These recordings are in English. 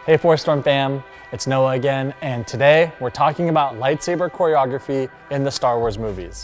Hey Force Storm fam, it's Noah again, and today we're talking about lightsaber choreography in the Star Wars movies.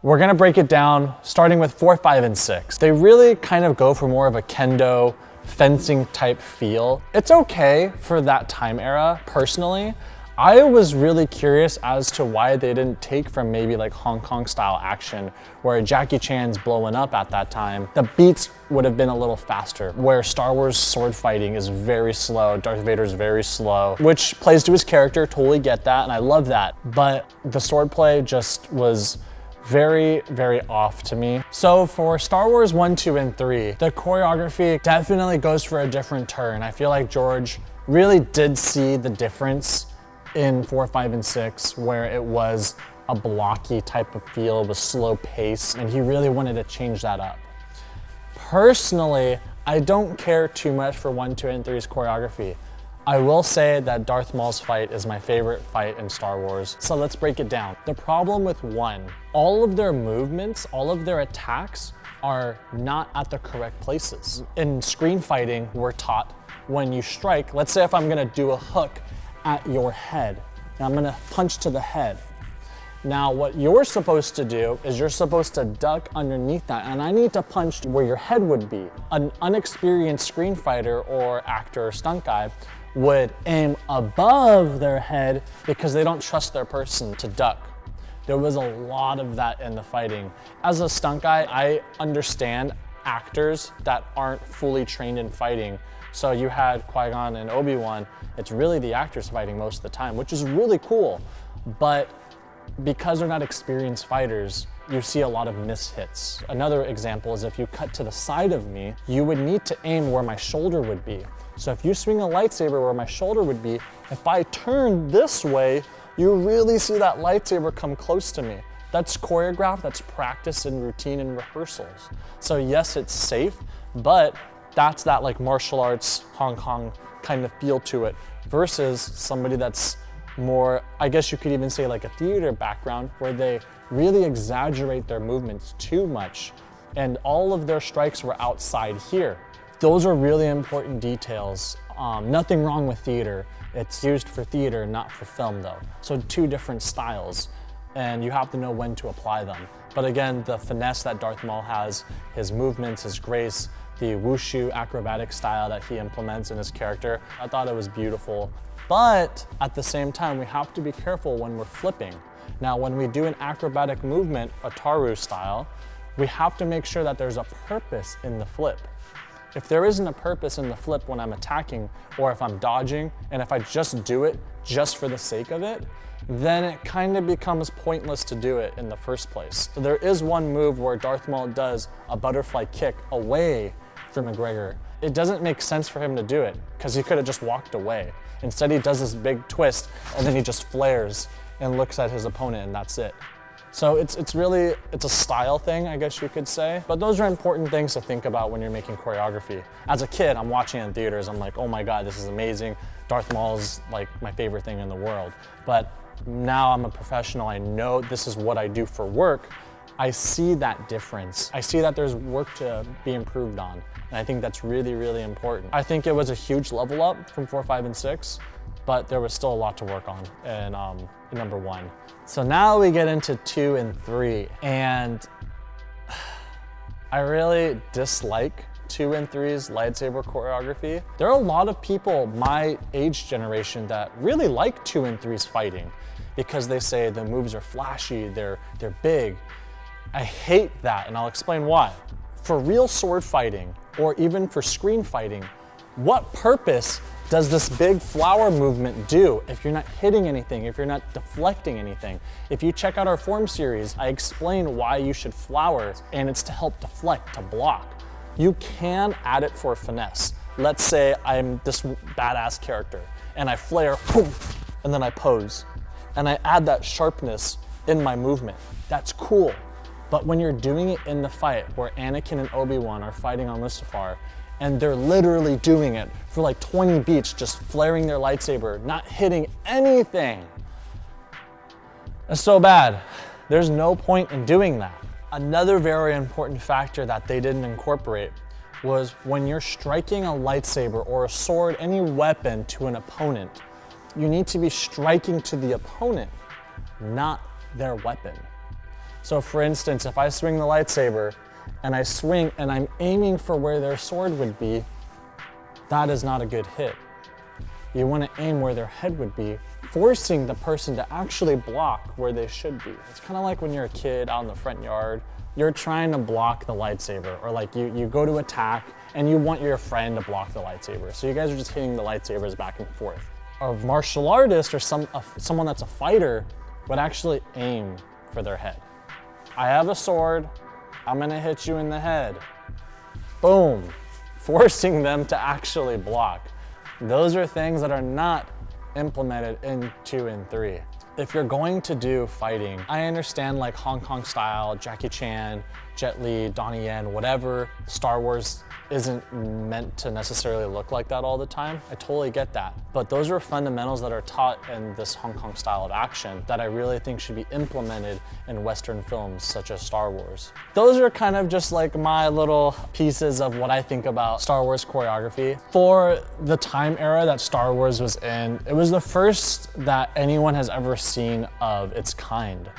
We're gonna break it down starting with 4, 5, and 6. They really kind of go for more of a kendo, fencing type feel. It's okay for that time era, personally. I was really curious as to why they didn't take from maybe like Hong Kong style action where Jackie Chan's blowing up at that time. The beats would have been a little faster, where Star Wars sword fighting is very slow, Darth Vader's very slow, which plays to his character, totally get that, and I love that. But the sword play just was very, very off to me. So for Star Wars 1, 2, and 3, the choreography definitely goes for a different turn. I feel like George really did see the difference in 4, 5, and 6, where it was a blocky type of feel with slow pace, and he really wanted to change that up. Personally, I don't care too much for 1, 2, and 3's choreography. I will say that Darth Maul's fight is my favorite fight in Star Wars, so let's break it down. The problem with 1, all of their movements, all of their attacks are not at the correct places. In screen fighting, we're taught when you strike, let's say if I'm gonna do a hook at your head, and I'm gonna punch to the head. Now what you're supposed to do is you're supposed to duck underneath that, and I need to punch where your head would be. An unexperienced screen fighter or actor or stunt guy would aim above their head because they don't trust their person to duck. There was a lot of that in the fighting. As a stunt guy, I understand actors that aren't fully trained in fighting. So you had Qui-Gon and Obi-Wan, it's really the actors fighting most of the time, which is really cool. But because they're not experienced fighters, you see a lot of mishits. Another example is if you cut to the side of me, you would need to aim where my shoulder would be. So if you swing a lightsaber where my shoulder would be, if I turn this way, you really see that lightsaber come close to me. That's choreographed, that's practice and routine and rehearsals. So yes, it's safe, but that's that like martial arts, Hong Kong kind of feel to it versus somebody that's more, I guess you could even say like a theater background where they really exaggerate their movements too much and all of their strikes were outside here. Those are really important details. Nothing wrong with theater. It's used for theater, not for film though. So 2 different styles and you have to know when to apply them. But again, the finesse that Darth Maul has, his movements, his grace, the wushu acrobatic style that he implements in his character, I thought it was beautiful. But at the same time, we have to be careful when we're flipping. Now, when we do an acrobatic movement, a Taru style, we have to make sure that there's a purpose in the flip. If there isn't a purpose in the flip when I'm attacking, or if I'm dodging, and if I just do it just for the sake of it, then it kind of becomes pointless to do it in the first place. So there is one move where Darth Maul does a butterfly kick away from McGregor. It doesn't make sense for him to do it because he could have just walked away. Instead, he does this big twist and then he just flares and looks at his opponent and that's it. So it's a style thing, I guess you could say. But those are important things to think about when you're making choreography. As a kid, I'm watching it in theaters. I'm like, oh my God, this is amazing. Darth Maul is like my favorite thing in the world. But now I'm a professional. I know this is what I do for work. I see that difference. I see that there's work to be improved on. And I think that's really, really important. I think it was a huge level up from 4, 5, and 6, but there was still a lot to work on in number 1. So now we get into 2 and 3, and I really dislike 2 and 3's lightsaber choreography. There are a lot of people my age generation that really like 2 and 3's fighting because they say the moves are flashy, they're big. I hate that, and I'll explain why. For real sword fighting, or even for screen fighting, what purpose does this big flower movement do if you're not hitting anything, if you're not deflecting anything? If you check out our form series, I explain why you should flower, and it's to help deflect, to block. You can add it for finesse. Let's say I'm this badass character, and I flare, boom, and then I pose, and I add that sharpness in my movement. That's cool. But when you're doing it in the fight where Anakin and Obi-Wan are fighting on Mustafar and they're literally doing it for like 20 beats, just flaring their lightsaber, not hitting anything, that's so bad. There's no point in doing that. Another very important factor that they didn't incorporate was when you're striking a lightsaber or a sword, any weapon to an opponent, you need to be striking to the opponent, not their weapon. So for instance, if I swing the lightsaber and I swing and I'm aiming for where their sword would be, that is not a good hit. You want to aim where their head would be, forcing the person to actually block where they should be. It's kind of like when you're a kid out in the front yard, you're trying to block the lightsaber, or like you go to attack and you want your friend to block the lightsaber. So you guys are just hitting the lightsabers back and forth. A martial artist or someone that's a fighter would actually aim for their head. I have a sword, I'm gonna hit you in the head. Boom, forcing them to actually block. Those are things that are not implemented in 2 and 3. If you're going to do fighting, I understand like Hong Kong style, Jackie Chan, Jet Li, Donnie Yen, whatever, Star Wars isn't meant to necessarily look like that all the time. I totally get that. But those are fundamentals that are taught in this Hong Kong style of action that I really think should be implemented in Western films such as Star Wars. Those are kind of just like my little pieces of what I think about Star Wars choreography. For the time era that Star Wars was in, it was the first that anyone has ever seen of its kind.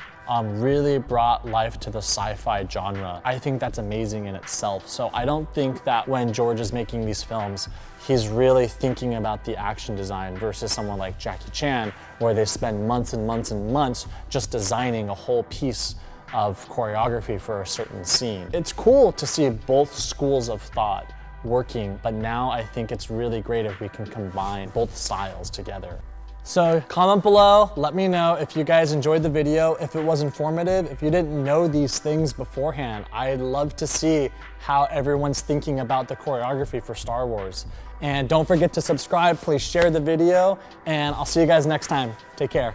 Really brought life to the sci-fi genre. I think that's amazing in itself. So I don't think that when George is making these films, he's really thinking about the action design versus someone like Jackie Chan, where they spend months and months and months just designing a whole piece of choreography for a certain scene. It's cool to see both schools of thought working, but now I think it's really great if we can combine both styles together. So comment below, let me know if you guys enjoyed the video, if it was informative, if you didn't know these things beforehand. I'd love to see how everyone's thinking about the choreography for Star Wars. And don't forget to subscribe, please share the video, and I'll see you guys next time. Take care.